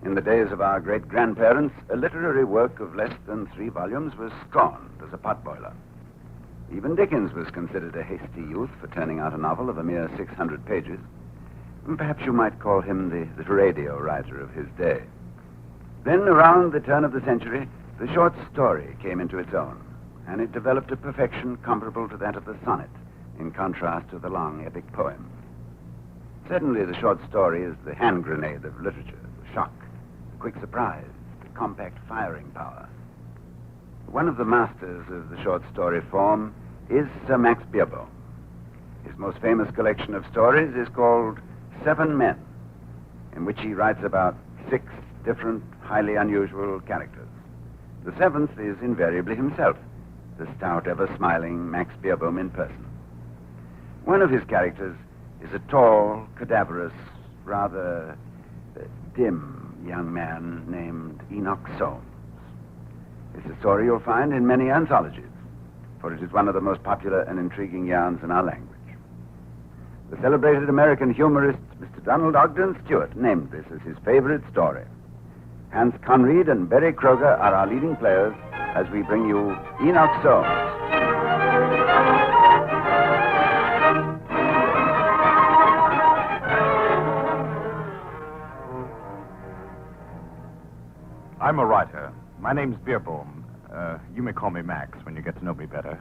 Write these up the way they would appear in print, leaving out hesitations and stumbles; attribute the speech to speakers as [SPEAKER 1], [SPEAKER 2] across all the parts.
[SPEAKER 1] In the days of our great-grandparents, a literary work of less than 3 volumes was scorned as a potboiler. Even Dickens was considered a hasty youth for turning out a novel of a mere 600 pages. Perhaps you might call him the radio writer of his day. Then, around the turn of the century, the short story came into its own, and it developed a perfection comparable to that of the sonnet, in contrast to the long epic poem. Certainly, the short story is the hand grenade of literature, the shock, the quick surprise, the compact firing power. One of the masters of the short story form is Sir Max Beerbohm. His most famous collection of stories is called 7 Men, in which he writes about 6 different, highly unusual characters. The 7th is invariably himself, the stout, ever-smiling Max Beerbohm in person. One of his characters is a tall, cadaverous, rather dim young man named Enoch Soames. It's a story you'll find in many anthologies, for it is one of the most popular and intriguing yarns in our language. The celebrated American humorist, Mr. Donald Ogden Stewart, named this as his favorite story. Hans Conried and Berry Kroger are our leading players as we bring you Enoch Soames.
[SPEAKER 2] I'm a writer. My name's Beerbohm. You may call me Max when you get to know me better.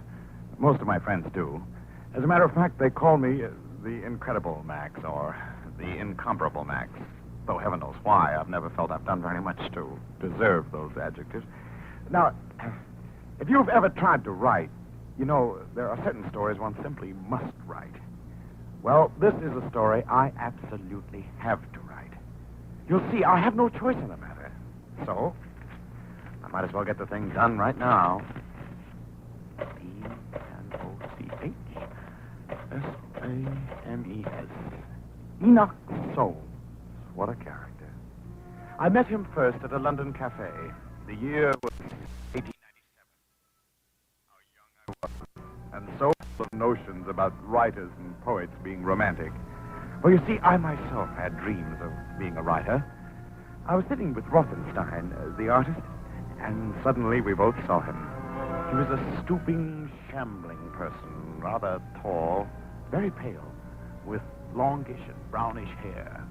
[SPEAKER 2] Most of my friends do. As a matter of fact, they call me the Incredible Max or the Incomparable Max. Though heaven knows why, I've never felt I've done very much to deserve those adjectives. Now, if you've ever tried to write, you know, there are certain stories one simply must write. Well, this is a story I absolutely have to write. You'll see, I have no choice in the matter. So, I might as well get the thing done right now. Enochsoames. Enoch Soames. What a character. I met him first at a London cafe. The year was 1897. How young I was. And so full of notions about writers and poets being romantic. Well, you see, I myself had dreams of being a writer. I was sitting with Rothenstein, the artist, and suddenly we both saw him. He was a stooping, shambling person, rather tall, very pale, with longish and brownish hair.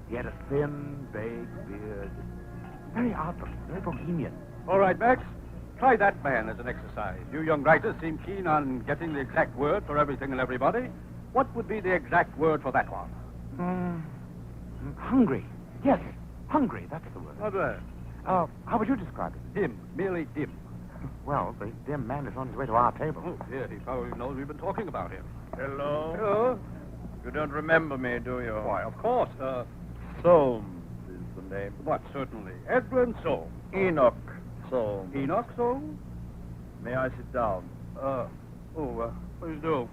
[SPEAKER 2] He had a thin, vague beard, very odd-looking, very bohemian.
[SPEAKER 3] All right, Max. Try that man as an exercise. You young writers seem keen on getting the exact word for everything and everybody. What would be the exact word for that one?
[SPEAKER 2] Hungry. Yes, hungry, that's the word.
[SPEAKER 3] Not bad.
[SPEAKER 2] How would you describe it?
[SPEAKER 3] Dim. Merely dim.
[SPEAKER 2] Well, the dim man is on his way to our table.
[SPEAKER 3] Oh, dear. He probably knows we've been talking about him.
[SPEAKER 4] Hello?
[SPEAKER 3] Hello?
[SPEAKER 4] You don't remember me, do you?
[SPEAKER 3] Why, of course.
[SPEAKER 4] Soames is the name.
[SPEAKER 3] What, certainly. Edwin Soames.
[SPEAKER 4] Enoch Soames.
[SPEAKER 3] Enoch Soames?
[SPEAKER 4] May I sit down?
[SPEAKER 3] Please do.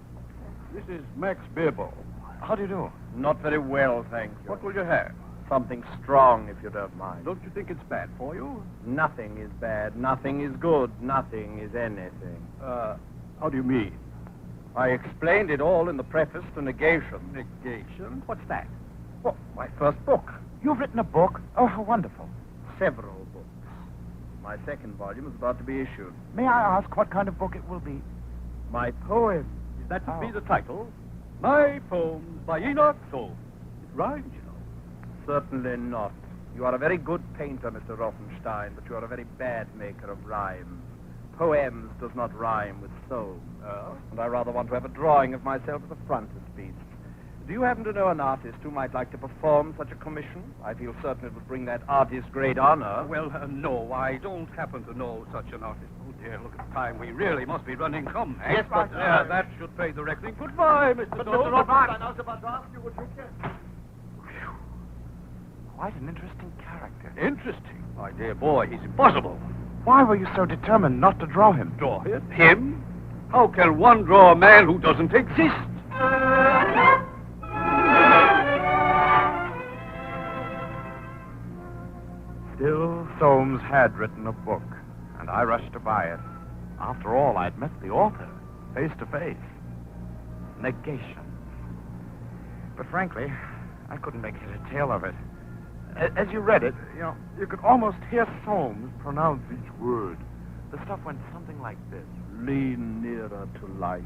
[SPEAKER 3] This is Max Beerbohm.
[SPEAKER 2] How do you do?
[SPEAKER 4] Not very well, thank you.
[SPEAKER 3] What will you have?
[SPEAKER 4] Something strong, if you don't mind.
[SPEAKER 3] Don't you think it's bad for you?
[SPEAKER 4] Nothing is bad. Nothing is good. Nothing is anything.
[SPEAKER 3] How do you mean?
[SPEAKER 4] I explained it all in the preface to Negation.
[SPEAKER 3] Negation? What's that?
[SPEAKER 4] Well, my first book.
[SPEAKER 2] You've written a book? Oh, how wonderful.
[SPEAKER 4] Several books. My second volume is about to be issued.
[SPEAKER 2] May I ask what kind of book it will be?
[SPEAKER 4] My poem.
[SPEAKER 3] Is that to be the title? My Poems by Enoch Soames. It rhymes, you know.
[SPEAKER 4] Certainly not. You are a very good painter, Mr. Rothenstein, but you are a very bad maker of rhymes. Poems does not rhyme with soul. And I rather want to have a drawing of myself as a frontispiece. Do you happen to know an artist who might like to perform such a commission? I feel certain it would bring that artist great honor.
[SPEAKER 3] Well, no, I don't happen to know such an artist. Oh, dear, look at the time. We really must be running. Come, Max.
[SPEAKER 4] Yes,
[SPEAKER 3] but that should pay the reckoning. Goodbye, Mr. Rothenstein.
[SPEAKER 4] I was about to ask you what you get.
[SPEAKER 2] Quite an interesting character.
[SPEAKER 3] Interesting. My dear boy, he's impossible.
[SPEAKER 2] Why were you so determined not to draw him?
[SPEAKER 3] Draw him? Him? How can one draw a man who doesn't exist?
[SPEAKER 2] Still, Soames had written a book, and I rushed to buy it. After all, I'd met the author, face to face. Negation. But frankly, I couldn't make head or tail of it. as you read it, you could almost hear Soames pronounce each word. The stuff went something like this.
[SPEAKER 4] Lean nearer to life.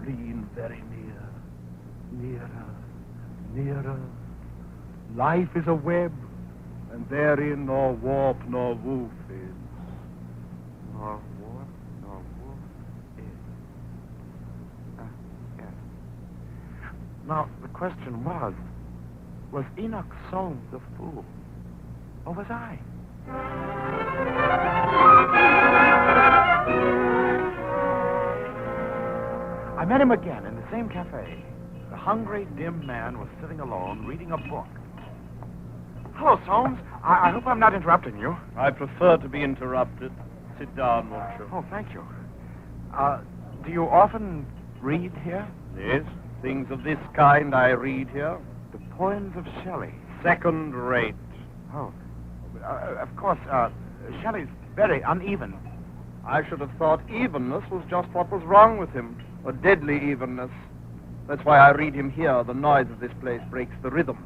[SPEAKER 4] Lean very near. Nearer. Nearer. Life is a web, and therein nor warp nor woof is.
[SPEAKER 2] Nor warp nor woof is. Yes. Now, the question was Enoch Soames a fool? Or was I? I met him again in the same cafe. The hungry, dim man was sitting alone, reading a book. Hello, Soames. I hope I'm not interrupting you.
[SPEAKER 4] I prefer to be interrupted. Sit down, won't you?
[SPEAKER 2] Oh, thank you. Do you often read here?
[SPEAKER 4] Yes, things of this kind I read here.
[SPEAKER 2] The poems of Shelley.
[SPEAKER 4] Second rate.
[SPEAKER 2] Oh. Of course, Shelley's very uneven.
[SPEAKER 4] I should have thought evenness was just what was wrong with him. A deadly evenness. That's why I read him here. The noise of this place breaks the rhythm.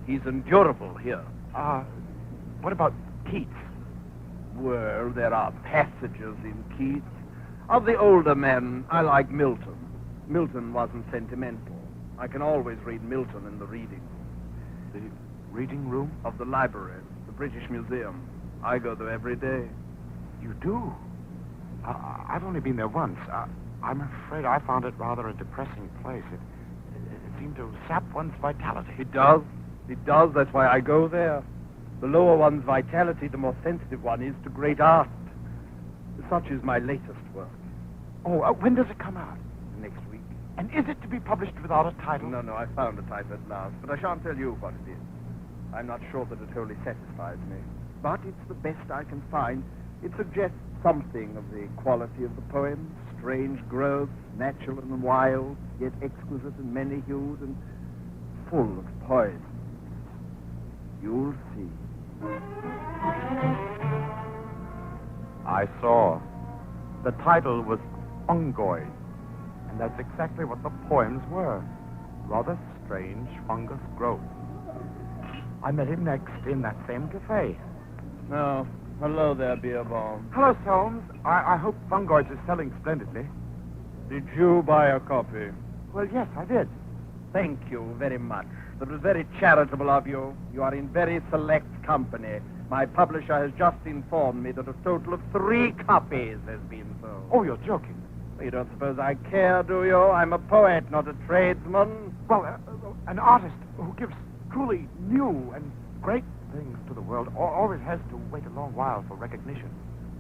[SPEAKER 4] He's endurable here.
[SPEAKER 2] What about Keats?
[SPEAKER 4] Well, there are passages in Keats. Of the older men, I like Milton. Milton wasn't sentimental. I can always read Milton in the reading room.
[SPEAKER 2] The reading room?
[SPEAKER 4] Of the library, the British Museum. I go there every day.
[SPEAKER 2] You do? I've only been there once. I'm afraid I found it rather a depressing place. It seemed to sap one's vitality.
[SPEAKER 4] It does. It does. That's why I go there. The lower one's vitality, the more sensitive one is to great art. Such is my latest work.
[SPEAKER 2] Oh, when does it come out?
[SPEAKER 4] Next week.
[SPEAKER 2] And is it to be published without a title?
[SPEAKER 4] No, I found a title at last, but I shan't tell you what it is. I'm not sure that it wholly satisfies me, but it's the best I can find. It suggests something of the quality of the poem, strange growth, natural and wild, yet exquisite and many-hued and full of poise. You'll see.
[SPEAKER 2] I saw. The title was Fungoid, and that's exactly what the poems were. Rather strange fungus growth. I met him next in that same cafe.
[SPEAKER 4] Oh, hello there, Beerbaum.
[SPEAKER 2] Hello, Soames. I hope Fungoids is selling splendidly.
[SPEAKER 4] Did you buy a copy?
[SPEAKER 2] Well, yes, I did.
[SPEAKER 4] Thank you very much. That was very charitable of you. You are in very select company. My publisher has just informed me that a total of 3 copies has been sold.
[SPEAKER 2] Oh, you're joking.
[SPEAKER 4] You don't suppose I care, do you? I'm a poet, not a tradesman.
[SPEAKER 2] Well, an artist who gives truly new and great things to the world always has to wait a long while for recognition.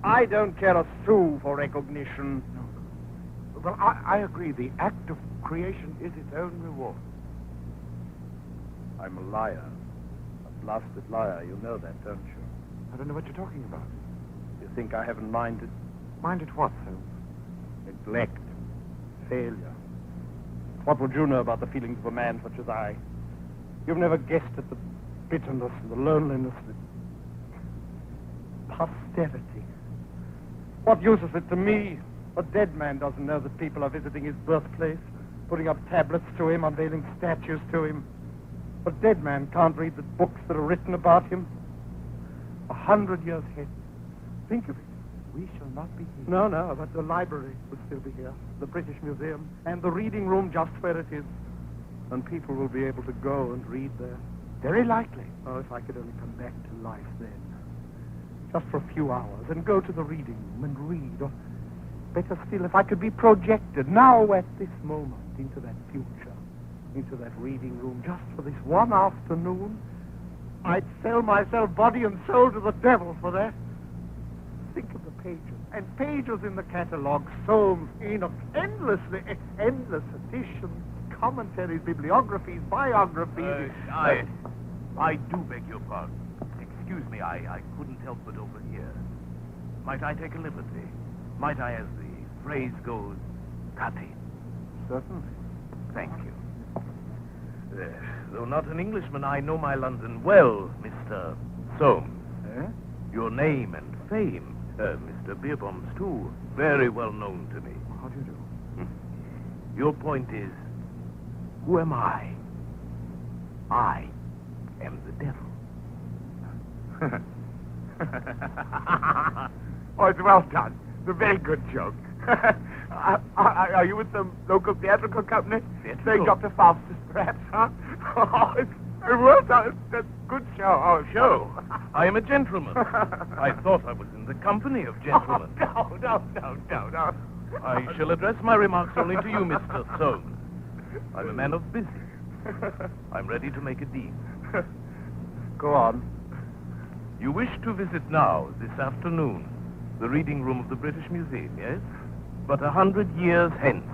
[SPEAKER 4] I don't care a sou for recognition.
[SPEAKER 2] No. Well, I agree. The act of creation is its own reward.
[SPEAKER 4] I'm a liar. A blasted liar. You know that, don't you?
[SPEAKER 2] I don't know what you're talking about.
[SPEAKER 4] You think I haven't minded?
[SPEAKER 2] Minded what, Soames?
[SPEAKER 4] Neglect. Failure. What would you know about the feelings of a man such as I? You've never guessed at the bitterness and the loneliness, the posterity. What use is it to me? A dead man doesn't know that people are visiting his birthplace, putting up tablets to him, unveiling statues to him. A dead man can't read the books that are written about him. 100 years hence. Think of it.
[SPEAKER 2] We shall not be here.
[SPEAKER 4] No, but the library will still be here, the British Museum, and the reading room just where it is. And people will be able to go and read there.
[SPEAKER 2] Very likely.
[SPEAKER 4] Oh, if I could only come back to life then. Just for a few hours, and go to the reading room and read. Or better still, if I could be projected now at this moment into that future, into that reading room, just for this one afternoon, I'd sell myself body and soul to the devil for that. Think of the pages, and pages in the catalogue, Soames, Enoch, endless editions, commentaries, bibliographies, biographies.
[SPEAKER 5] I do beg your pardon. Excuse me, I couldn't help but overhear. Might I take a liberty? Might I, as the phrase goes, cut in?
[SPEAKER 4] Certainly.
[SPEAKER 5] Thank you. Though not an Englishman, I know my London well, Mr. Soames.
[SPEAKER 4] Eh?
[SPEAKER 5] Your name and fame, Mr. Beerbohm's too, very well known to me.
[SPEAKER 2] How do you do?
[SPEAKER 5] Your point is, who am I? I am the devil.
[SPEAKER 2] Oh, it's well done. It's a very good joke. Are you with some local theatrical company? Saying Dr. Faustus, perhaps, huh? Oh, it's well done. It's a good show. Oh,
[SPEAKER 5] Show? I am a gentleman. I thought I was in the company of gentlemen.
[SPEAKER 2] Oh, no.
[SPEAKER 5] I shall address my remarks only to you, Mr. Soames. I'm a man of business. I'm ready to make a deal.
[SPEAKER 4] Go on.
[SPEAKER 5] You wish to visit now, this afternoon, the reading room of the British Museum, yes? But 100 years hence.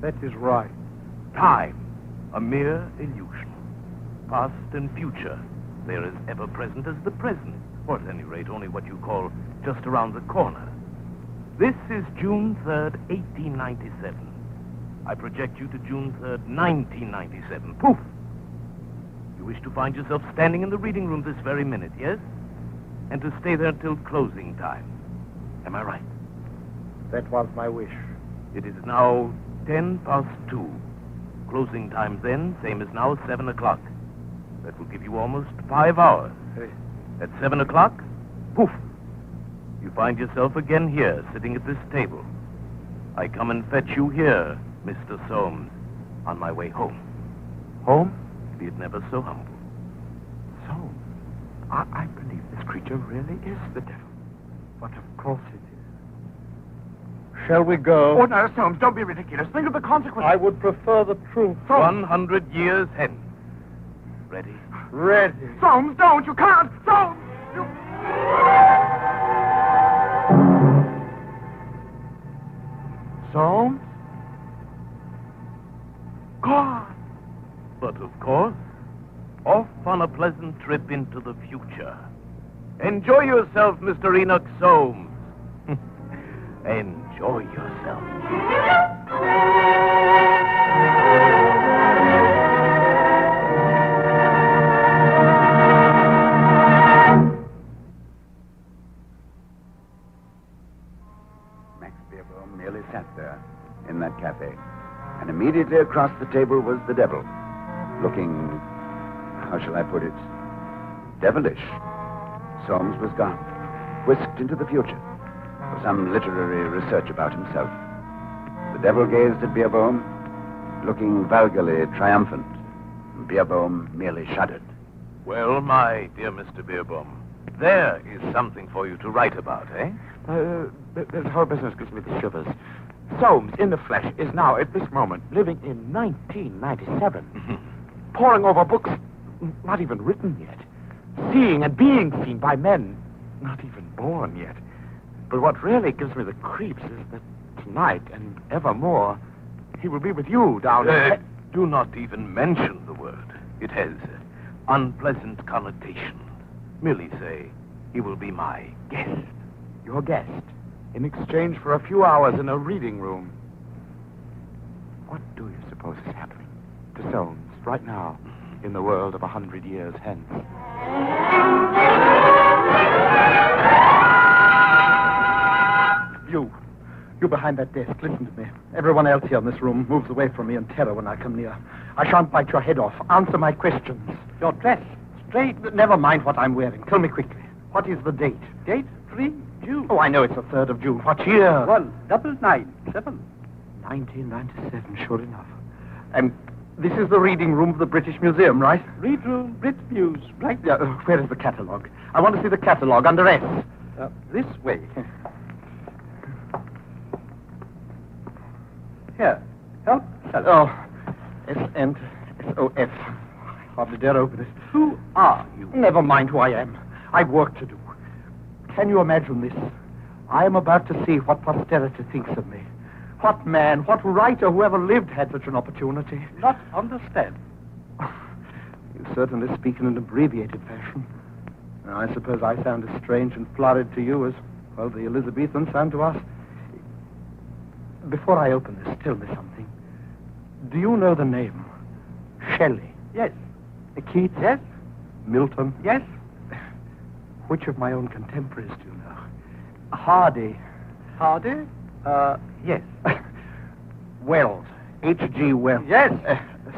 [SPEAKER 4] That is right.
[SPEAKER 5] Time, a mere illusion. Past and future, they're as ever present as the present, or at any rate only what you call just around the corner. This is June 3rd, 1897. I project you to June 3rd, 1997. Poof! You wish to find yourself standing in the reading room this very minute, yes? And to stay there till closing time. Am I right?
[SPEAKER 4] That was my wish.
[SPEAKER 5] It is now 2:10. Closing time then, same as now, 7 o'clock. That will give you almost 5 hours. At 7 o'clock, poof! You find yourself again here, sitting at this table. I come and fetch you here, Mr. Soames, on my way home.
[SPEAKER 2] Home?
[SPEAKER 5] Be it never so humble.
[SPEAKER 2] So, I believe this creature really is the devil.
[SPEAKER 4] But of course it is. Shall we go?
[SPEAKER 2] Oh, no, Soames, don't be ridiculous. Think of the consequences.
[SPEAKER 4] I would prefer the truth.
[SPEAKER 5] 100 years hence. Ready?
[SPEAKER 4] Ready.
[SPEAKER 2] Soames, don't! You can't! Soames! Soames? God!
[SPEAKER 5] But of course, off on a pleasant trip into the future. Enjoy yourself, Mr. Enoch Soames. Enjoy yourself.
[SPEAKER 1] Max Beerbohm merely sat there in that cafe. And immediately across the table was the devil, looking, how shall I put it, devilish. Soames was gone, whisked into the future for some literary research about himself. The devil gazed at Beerbohm, looking vulgarly triumphant. Beerbohm merely shuddered.
[SPEAKER 5] Well, my dear Mr. Beerbohm, there is something for you to write about, eh?
[SPEAKER 2] This whole business gives me the shivers. Soames, in the flesh, is now, at this moment, living in 1997. Poring over books not even written yet. Seeing and being seen by men not even born yet. But what really gives me the creeps is that tonight and evermore, he will be with you down there.
[SPEAKER 5] Do not even mention the word. It has unpleasant connotation. Merely say, he will be my guest.
[SPEAKER 2] Your guest, in exchange for a few hours in a reading room. What do you suppose is happening to Soames right now in the world of 100 years hence?
[SPEAKER 4] You behind that desk, listen to me. Everyone else here in this room moves away from me in terror when I come near. I shan't bite your head off. Answer my questions. Your dress, straight. Never mind what I'm wearing. Tell me quickly. What is the date?
[SPEAKER 3] Date 3 June.
[SPEAKER 4] Oh, I know it's the 3rd of June. What year?
[SPEAKER 3] 1997.
[SPEAKER 4] 1997, sure enough. And this is the reading room of the British Museum, right?
[SPEAKER 3] Read room, Brit Muse, right?
[SPEAKER 4] Yeah, where is the catalogue? I want to see the catalogue under S.
[SPEAKER 3] This way. Here, help.
[SPEAKER 4] Oh, S-N-S-O-F. I hardly dare open it.
[SPEAKER 3] Who are you?
[SPEAKER 4] Never mind who I am. I've work to do. Can you imagine this? I am about to see what posterity thinks of me. What man, what writer who ever lived had such an opportunity?
[SPEAKER 3] Not understand.
[SPEAKER 4] You certainly speak in an abbreviated fashion. Now, I suppose I sound as strange and florid to you as, well, the Elizabethans sound to us. Before I open this, tell me something. Do you know the name Shelley?
[SPEAKER 3] Yes.
[SPEAKER 4] Keats?
[SPEAKER 3] Yes.
[SPEAKER 4] Milton?
[SPEAKER 3] Yes.
[SPEAKER 4] Which of my own contemporaries do you know? Hardy.
[SPEAKER 3] Hardy? Yes.
[SPEAKER 4] Wells. H.G. Wells.
[SPEAKER 3] Yes.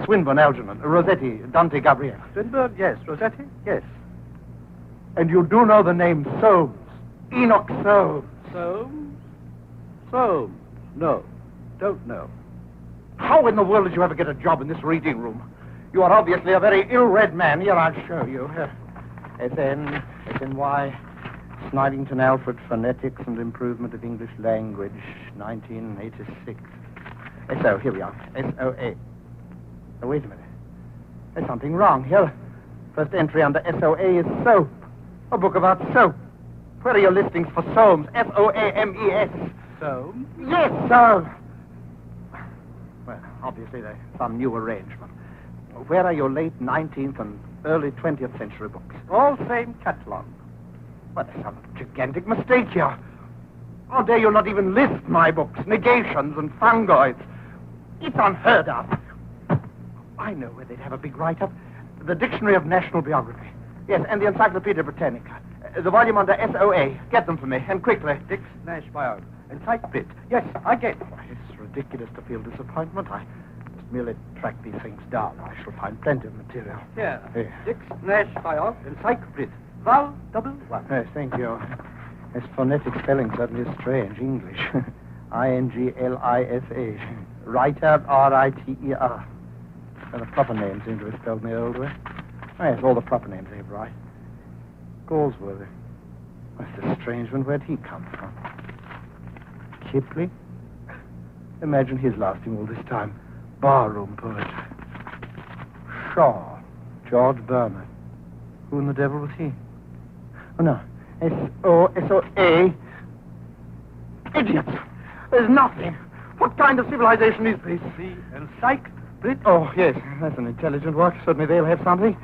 [SPEAKER 4] Swinburne, Algernon. Rossetti, Dante Gabriel.
[SPEAKER 3] Swinburne, yes. Rossetti, yes.
[SPEAKER 6] And you do know the name Soames. Enoch Soames.
[SPEAKER 3] Soames? Soames? No, don't know.
[SPEAKER 6] How in the world did you ever get a job in this reading room? You are obviously a very ill-read man. Here, I'll show you. S.N., S.N.Y., Snidington Alfred, Phonetics and Improvement of English Language, 1986. S.O., here we are. S.O.A. Oh, wait a minute. There's something wrong here. First entry under S.O.A. is soap. A book about soap. Where are your listings for Soames? Soames.
[SPEAKER 3] Soames?
[SPEAKER 6] Yes, sir. Well, obviously there's some new arrangement. Where are your late 19th and early 20th century books?
[SPEAKER 3] All same catalog.
[SPEAKER 6] Well, there's some gigantic mistake here. How dare you not even list my books? Negations and fungoids. It's unheard of. I know where they'd have a big write-up. The Dictionary of National Biography. Yes, and the Encyclopedia Britannica. The volume under SOA. Get them for me, and quickly.
[SPEAKER 3] Dick's Nash Biography. Encyclopedia. Yes, I get it.
[SPEAKER 6] It's ridiculous to feel disappointment. I must merely track these things down. I shall find plenty of material.
[SPEAKER 3] Here. Dick's Nash Biography. Encyclopedia. Val double one.
[SPEAKER 6] Yes, thank you. This phonetic spelling certainly is strange. English. Inglisa. Writer, R-I-T-E-R. And the proper names seem to be spelled in the old way. Oh, yes, all the proper names are right. Galsworthy. That's a strange one. Where'd he come from? Kipling? Imagine his lasting all this time. Barroom poet. Shaw. George Bernard. Who in the devil was he? Oh, no. S-O-S-O-A. Idiots. There's nothing. What kind of civilization is this?
[SPEAKER 3] The Encyclopedia.
[SPEAKER 6] Oh, yes. That's an intelligent work. Certainly they'll have something.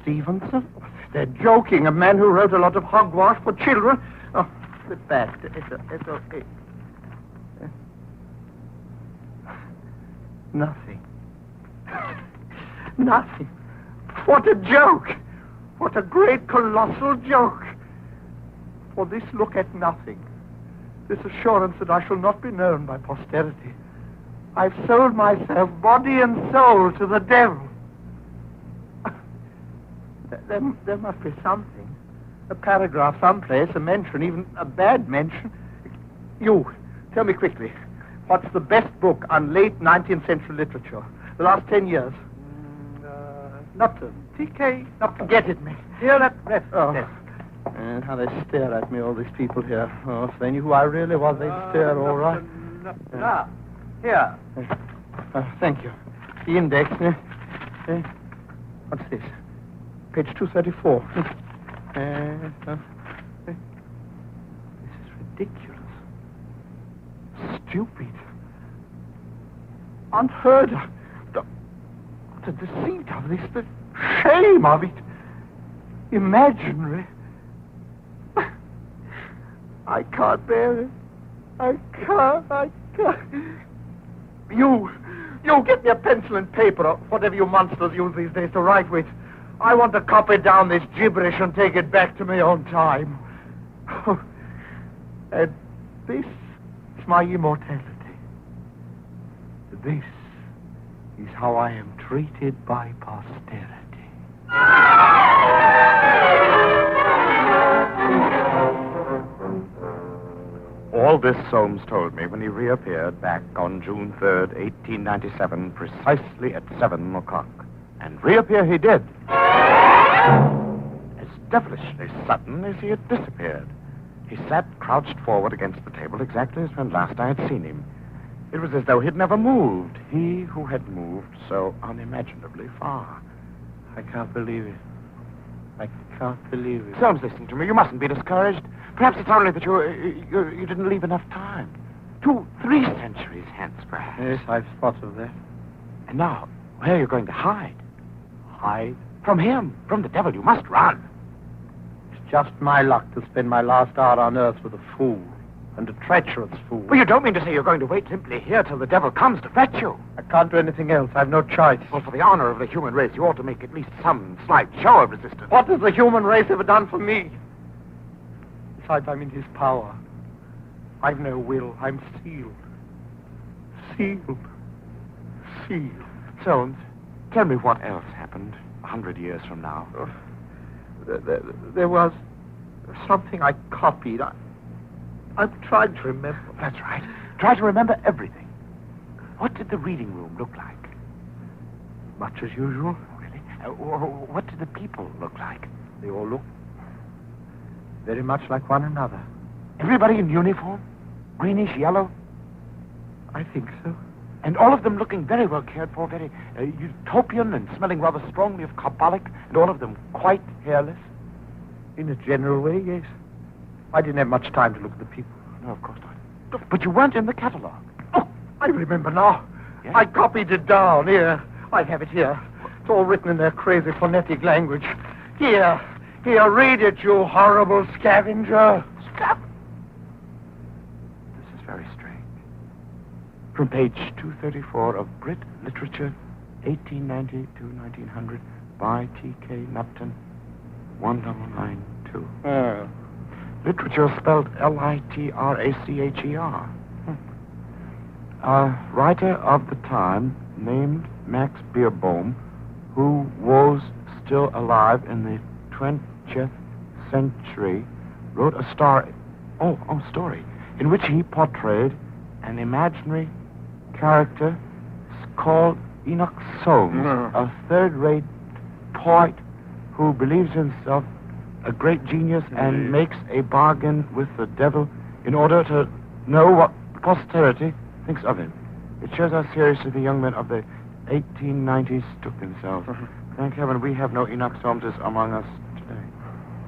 [SPEAKER 6] Stevenson? They're joking. A man who wrote a lot of hogwash for children. Oh, flip back to S-O-A. Nothing. Nothing. What a joke. What a great, colossal joke. For this look at nothing. This assurance that I shall not be known by posterity. I've sold myself, body and soul, to the devil. There must be something. A paragraph someplace, a mention, even a bad mention. You, tell me quickly, what's the best book on late 19th century literature? The last 10 years?
[SPEAKER 3] Nupton. T.K. Nupton.
[SPEAKER 6] Get it, me.
[SPEAKER 3] Here at rest.
[SPEAKER 6] Oh. And how they stare at me, all these people here. Oh, if they knew who I really was, they'd stare, all right.
[SPEAKER 3] Ah, here.
[SPEAKER 6] Thank you. The index. What's this? Page 234. This is ridiculous. Stupid. Unheard of. The deceit of this, the shame of it. Imaginary. I can't bear it. I can't. You get me a pencil and paper, or whatever you monsters use these days to write with. I want to copy down this gibberish and take it back to my own time. And this is my immortality. This is how I am treated by posterity.
[SPEAKER 2] All this Soames told me when he reappeared back on June 3rd, 1897, precisely at 7 o'clock. And reappear he did. As devilishly sudden as he had disappeared. He sat crouched forward against the table exactly as when last I had seen him. It was as though he'd never moved. He who had moved so unimaginably far.
[SPEAKER 6] I can't believe it. I can't believe it.
[SPEAKER 2] Soames, listen to me. You mustn't be discouraged. Perhaps it's only that you didn't leave enough time. 2-3 centuries hence, perhaps.
[SPEAKER 6] Yes, I've thought of that.
[SPEAKER 2] And now, where are you going to hide?
[SPEAKER 6] Hide?
[SPEAKER 2] From him. From the devil. You must run.
[SPEAKER 6] It's just my luck to spend my last hour on Earth with a fool. And a treacherous fool.
[SPEAKER 2] Well, you don't mean to say you're going to wait simply here till the devil comes to fetch you?
[SPEAKER 6] I can't do anything else. I've no choice.
[SPEAKER 2] Well, for the honor of the human race, you ought to make at least some slight show of resistance.
[SPEAKER 6] What has the human race ever done for me? Besides, I'm in his power. I've no will. I'm sealed. Sealed. Sealed.
[SPEAKER 2] Soames, tell me what else happened 100 years from now.
[SPEAKER 6] There was something I copied. I'm trying to remember.
[SPEAKER 7] That's right. Try to remember everything. What did the reading room look like?
[SPEAKER 6] Much as usual.
[SPEAKER 7] Really? What did the people look like?
[SPEAKER 6] They all look very much like one another.
[SPEAKER 7] Everybody in uniform? Greenish, yellow?
[SPEAKER 6] I think so.
[SPEAKER 7] And all of them looking very well cared for, very utopian and smelling rather strongly of carbolic, and all of them quite hairless?
[SPEAKER 6] In a general way, yes. I didn't have much time to look at the people.
[SPEAKER 7] No, of course not. But you weren't in the catalog.
[SPEAKER 6] Oh, I remember now.
[SPEAKER 7] Yes?
[SPEAKER 6] I copied it down. Here. I have it here. It's all written in their crazy phonetic language. Here, read it, you horrible scavenger.
[SPEAKER 7] This is very strange. From page 234 of Brit Literature, 1890 to 1900, by T.K. Nupton, 1992. Literature spelled Literacher. A writer of the time named Max Beerbohm, who was still alive in the 20th century, wrote a story in which he portrayed an imaginary character called Enoch Soames, a third-rate poet who believes himself a great genius and makes a bargain with the devil in order to know what posterity thinks of him. It shows how seriously the young men of the 1890s took themselves. Thank heaven we have no Enoch Soameses among us today.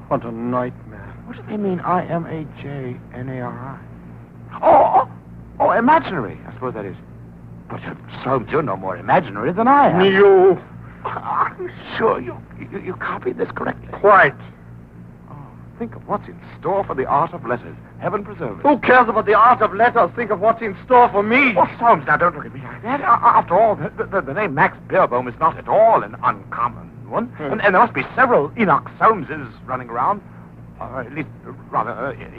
[SPEAKER 6] What a nightmare.
[SPEAKER 7] What do they mean, Imaginary? Oh, imaginary, I suppose that is. But Soames, you're no more imaginary than I am.
[SPEAKER 6] You.
[SPEAKER 7] I'm sure you copied this correctly.
[SPEAKER 6] Quite.
[SPEAKER 7] Think of what's in store for the art of letters. Heaven preserve it.
[SPEAKER 6] Who cares about the art of letters? Think of what's in store for me.
[SPEAKER 7] Oh, Soames, now don't look at me like that. After all, the name Max Beerbohm is not at all an uncommon one. And there must be several Enoch Soameses running around. At least,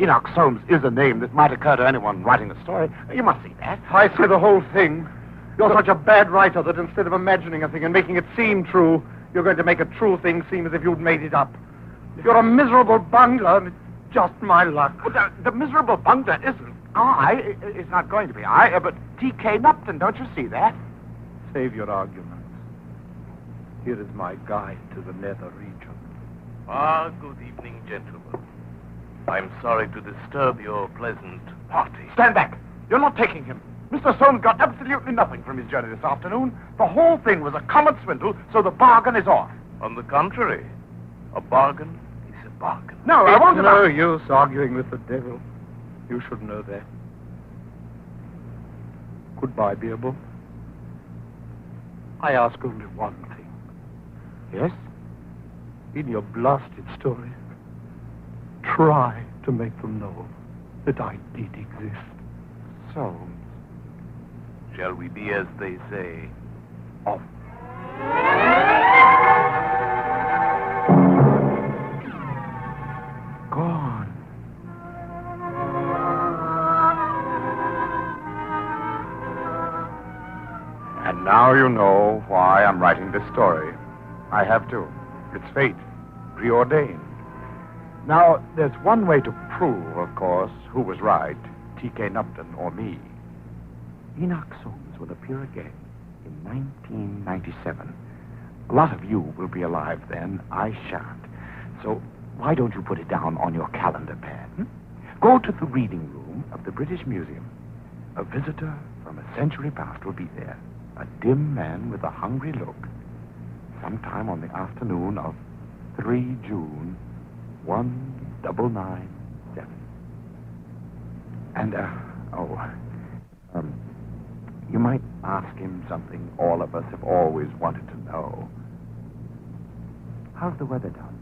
[SPEAKER 7] Enoch Soames is a name that might occur to anyone writing a story. You must see that.
[SPEAKER 6] I see the whole thing. You're such a bad writer that instead of imagining a thing and making it seem true, you're going to make a true thing seem as if you'd made it up. You're a miserable bungler, and it's just my luck.
[SPEAKER 7] Well, the miserable bungler isn't I. It's not going to be I, but T.K. Nupton. Don't you see that?
[SPEAKER 6] Save your arguments. Here is my guide to the nether region.
[SPEAKER 5] Good evening, gentlemen. I'm sorry to disturb your pleasant party.
[SPEAKER 7] Stand back. You're not taking him. Mr. Soames got absolutely nothing from his journey this afternoon. The whole thing was a common swindle, so the bargain is off.
[SPEAKER 5] On the contrary, a bargain is a bargain.
[SPEAKER 7] No, I won't.
[SPEAKER 6] It's no use arguing with the devil. You should know that. Goodbye, Beerbohm. I ask only one thing.
[SPEAKER 7] Yes?
[SPEAKER 6] In your blasted story, try to make them know that I did exist.
[SPEAKER 7] Soames.
[SPEAKER 5] Shall we be, as they say,
[SPEAKER 6] Off.
[SPEAKER 7] Gone. And now you know why I'm writing this story. I have to. It's fate, preordained. Now, there's one way to prove, of course, who was right, T.K. Nupton or me. Enoch Soames will appear again in 1997. A lot of you will be alive then. I shan't. So why don't you put it down on your calendar pad? Go to the reading room of the British Museum. A visitor from a century past will be there. A dim man with a hungry look. Sometime on the afternoon of 3 June, 1997. And, you might ask him something all of us have always wanted to know. How's the weather down